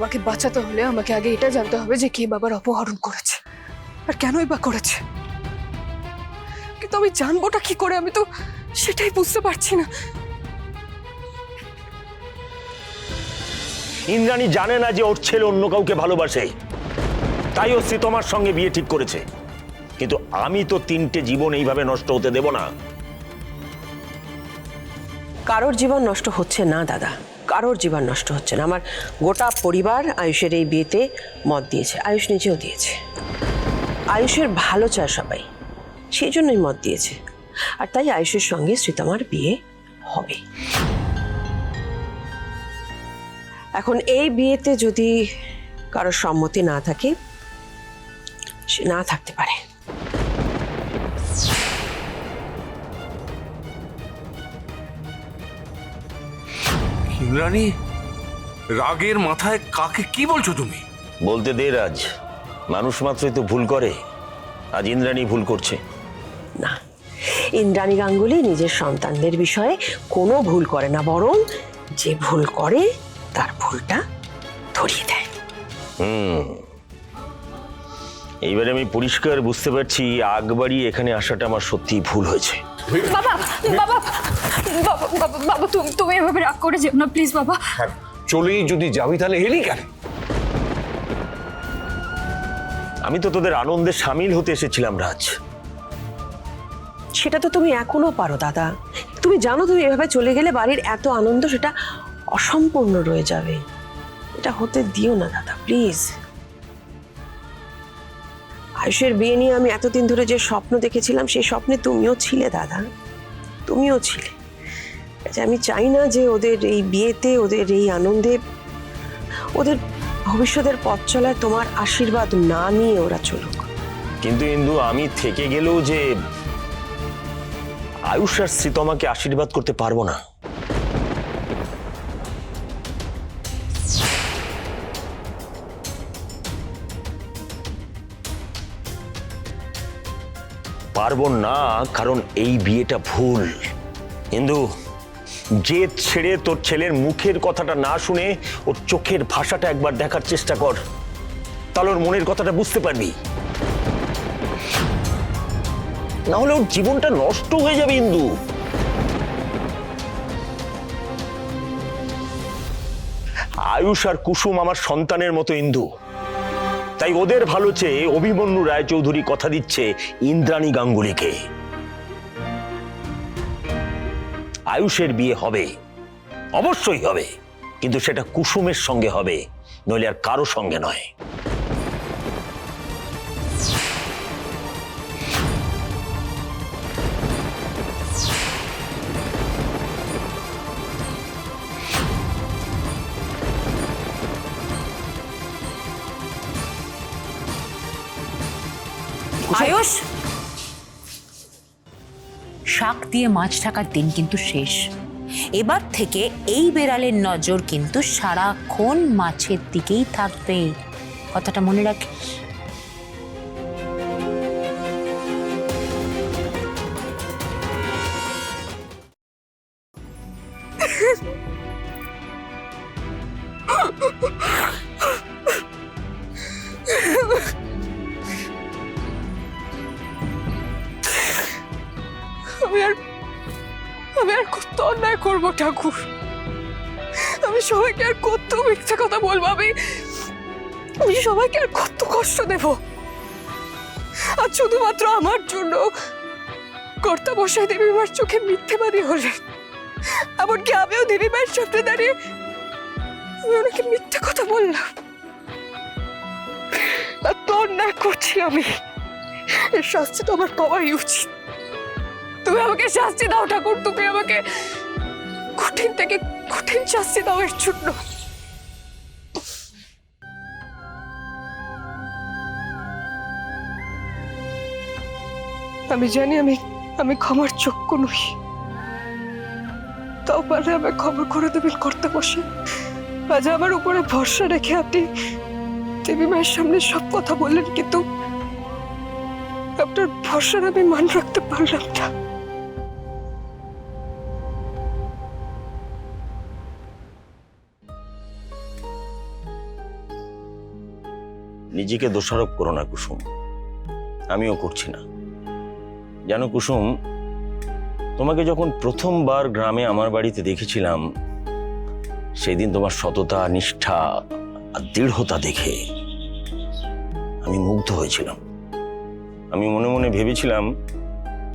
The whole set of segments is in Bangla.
বাবাকে বাঁচাতে হলে আমাকে আগে এটা জানতে হবে যে কে বাবার অপহরণ করেছে আর কেনই বা করেছে। কিন্তু আমি জানবোটা কি করে? আমি তো সেটাই বুঝতে পারছি না। ইন্দ্রাণী জানে না যে ওর ছেলে অন্য কাউকে ভালোবাসে, তাই ও শ্রীতমার সঙ্গে বিয়ে ঠিক করেছে। কিন্তু আমি তো 3টে জীবন এইভাবে নষ্ট হতে দেব না। কারোর জীবন নষ্ট হচ্ছে না দাদা, কারোর জীবন নষ্ট হচ্ছে না। আমার গোটা পরিবার আয়ুষের এই বিয়েতে মত দিয়েছে, আয়ুষ নিজেও দিয়েছে। আয়ুষের ভালো চায় সবাই, সেই জন্যই মত দিয়েছে। আর তাই আয়ুষের সঙ্গে শ্রীতমার বিয়ে হবে। এখন এই বিয়েতে যদি কারোর সম্মতি না থাকে, সে না থাকতে পারে। ইন্দ্রাণী, রাগের মাথায় কাকে কি বলছো তুমি? বলতে দে রাজ, মানুষ মাত্রই তো ভুল করে। আজ ইন্দ্রাণী ভুল করছে। না, ইন্দ্রাণী গাঙ্গুলি নিজের সন্তানদের বিষয়ে কোনো ভুল করে না, বরং যে ভুল করে তার ভুলটা ধরিয়ে দেয়। এইবারে আমি পরিষ্কার বুঝতে পারছি আগবাড়ি এখানে আসাটা আমার সত্যি ভুল হয়েছে। বাবা বাবা বাবা বাবা বাবা তুমি এভাবে রাগ করে যেও না প্লিজ বাবা। চলেই যদি যাবি তাহলে এলি কেন? আমি তো তোদের আনন্দে সামিল হতে এসেছিলাম রাজ। সেটা তো তুমি এখনো পারো দাদা। তুমি জানো তুমি এভাবে চলে গেলে বাড়ির এত আনন্দ সেটা অসম্পূর্ণ রয়ে যাবে। এটা হতে দিও না দাদা, প্লিজ। আয়ুষের বিয়ে নিয়ে আমি এতদিন ধরে যে স্বপ্ন দেখেছিলাম, সেই স্বপ্নে তুমিও ছিলে দাদা, তুমিও ছিলে। আমি চাই না যে ওদের এই বিয়েতে, ওদের এই আনন্দে, ওদের ভবিষ্যতের পথ চলায় তোমার আশীর্বাদ না নিয়ে ওরা চলুক। কিন্তু ইন্দু, আমি থেকে গেলেও যে আয়ুষ আর শ্রীতমাকে আশীর্বাদ করতে পারবো না। পারবো না, কারণ এই বিয়েটা ভুল। ইন্দু, জেদ ছেড়ে তোর ছেলের মুখের কথাটা না শুনে ওর চোখের ভাষাটা একবার দেখার চেষ্টা কর, তাহলে ওর মনের কথাটা বুঝতে পারবি। না হলে ওর জীবনটা নষ্ট হয়ে যাবে ইন্দু। আয়ুষ আর কুসুম আমার সন্তানের মতো ইন্দু, তাই ওদের ভালো চেয়ে অভিমন্যু রায়চৌধুরী কথা দিচ্ছে ইন্দ্রাণী গাঙ্গুলিকে। আয়ুষের বিয়ে হবে, অবশ্যই হবে, কিন্তু সেটা কুসুমের সঙ্গে হবে, নইলে আর কারো সঙ্গে নয়। আয়ুষ, শাক দিয়ে মাছ ঢাকার দিন কিন্তু শেষ। এবার থেকে এই বেড়ালের নজর কিন্তু সারাক্ষণ মাছের দিকেই থাকবে, কথাটা মনে রাখিস। আমি আর কত অন্যায় করবো ঠাকুর? আমি সবাইকে আর কত মিথ্যা কথা বলবো? আমি সবাইকে আর কত কষ্ট দেব? আর শুধুমাত্র আমার জন্য কর্তা বসায় দেবী মার চোখে মিথ্যেবাদী হলেন। এমনকি আমিও দেবী মায়ের সামনে দাঁড়িয়ে আমি ওনাকে মিথ্যা কথা বললাম। আর তো অন্যায় করছি আমি, এর শাস্তি তো আমার পাওয়াই উচিত। তুমি আমাকে শাস্তি দাও ঠাকুর, তুমি আমাকে কঠিন থেকে কঠিন শাস্তি দাও এর জন্য। আমি জানি আমি ক্ষমার যোগ্য নই, তাও পারলে আমায় ক্ষমা করে দেবেন কর্তা বসে। আজ আমার উপরে ভরসা রেখে আপনি দেবী মায়ের সামনে সব কথা বললেন, কিন্তু আপনার ভরসার আমি মান রাখতে পারলাম না। নিজেকে দোষারোপ করো না কুসুম, আমিও করছি না। জানো কুসুম, তোমাকে যখন প্রথমবার গ্রামে আমার বাড়িতে দেখেছিলাম, সেই দিন তোমার সততা, নিষ্ঠা আর দৃঢ়তা দেখে আমি মুগ্ধ হয়েছিলাম। আমি মনে মনে ভেবেছিলাম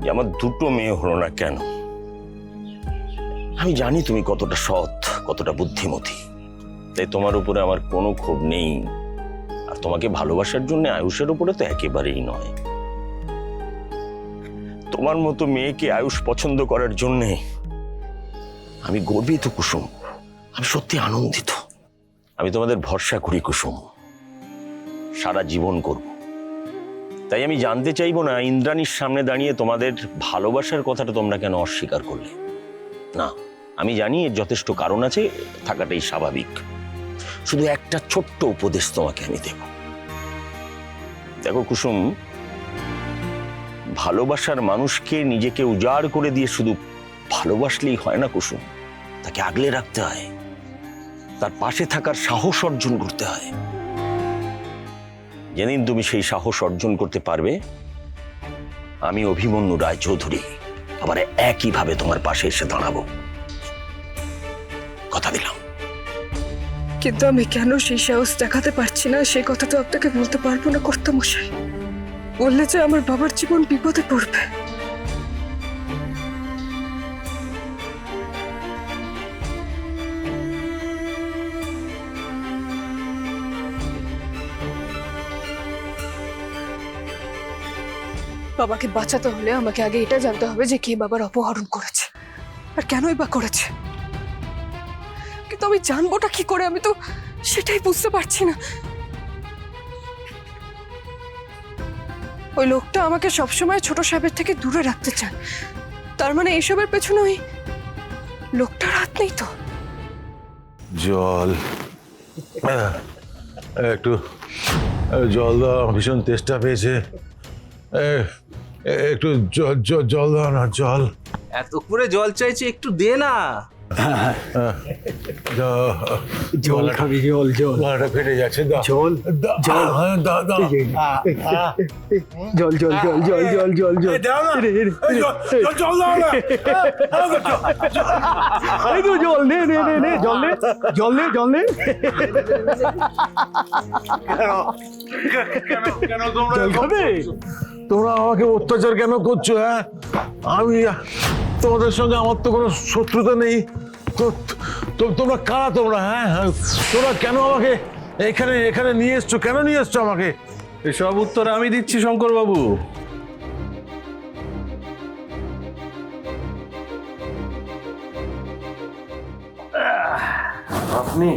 যে আমার দুটো মেয়ে হলো না কেন। আমি জানি তুমি কতটা সৎ, কতটা বুদ্ধিমতী, তাই তোমার উপরে আমার কোনো ক্ষোভ নেই। আর তোমাকে ভালোবাসার জন্য আয়ুষের উপরে তো একেবারেই নয়। তোমার মতো মেয়েকে আয়ুষ পছন্দ করার জন্য আমি গর্বিত কুসুম, আমি সত্যি আনন্দিত। আমি তোমাদের ভরসা করি কুসুম, সারা জীবন করব। তাই আমি জানতে চাইবো না ইন্দ্রাণীর সামনে দাঁড়িয়ে তোমাদের ভালোবাসার কথাটা তোমরা কেন অস্বীকার করলে। না, আমি জানি এর যথেষ্ট কারণ আছে, থাকাটাই স্বাভাবিক। শুধু একটা ছোট্ট উপদেশ তোমাকে আমি দেব। দেখো কুসুম, ভালোবাসার মানুষকে নিজেকে উজাড় করে দিয়ে শুধু ভালোবাসলেই হয় না কুসুম, তাকে আগলে রাখতে হয়, তার পাশে থাকার সাহস অর্জন করতে হয়। যেদিন তুমি সেই সাহস অর্জন করতে পারবে, আমি অভিমন্যু রায়চৌধুরী আবার একইভাবে তোমার পাশে এসে দাঁড়াবো, কথা দিলাম। কিন্তু আমি কেন সেই সাহস দেখাতে পারছি না, সেই কথা তো আপনাকে বলতে পারবো না কর্তামশাই। বললে যে আমার বাবার জীবন বিপদে পড়বে। বাবাকে বাঁচাতে হলে আমাকে আগে এটা জানতে হবে যে কে বাবার অপহরণ করেছে আর কেনই বা করেছে। কিন্তু আমি জানবোটা কি করে, আমি তো সেটাই বুঝতে পারছি না। ওই লোকটা আমাকে সবসময় ছোট সাহেবের থেকে দূরে রাখতে চান, তার মানে এইসবের পেছনে ওই লোকটার হাত নেই তো? জল, একটু জল দাও, ভীষণ তেষ্টা পেয়েছে। একটু জল দাও না, জল। এত করে জল চাইছে, একটু দে না। জল খাবি? জল জল গলাটা ফেটে যাচ্ছে, দাও জল, জল দাও দাও। জল জল জল জল জল জল জল দাও না, জল দাও না। এই তো জল, নে নে নে নে, জল নে, জল নে, জল নে। কেন তোমরা তোমরা আমাকে অত্যাচার কেন করছো? হ্যাঁ, আমি তোমাদের সঙ্গে আমার তো কোনো শত্রুতা নেই। তোমরা কারা তোমরা? হ্যাঁ, তোমরা কেন আমাকে এখানে এখানে নিয়ে এসছো? কেন নিয়ে এসছো আমাকে? এসব উত্তর আমি দিচ্ছি শঙ্কর বাবু। আপনি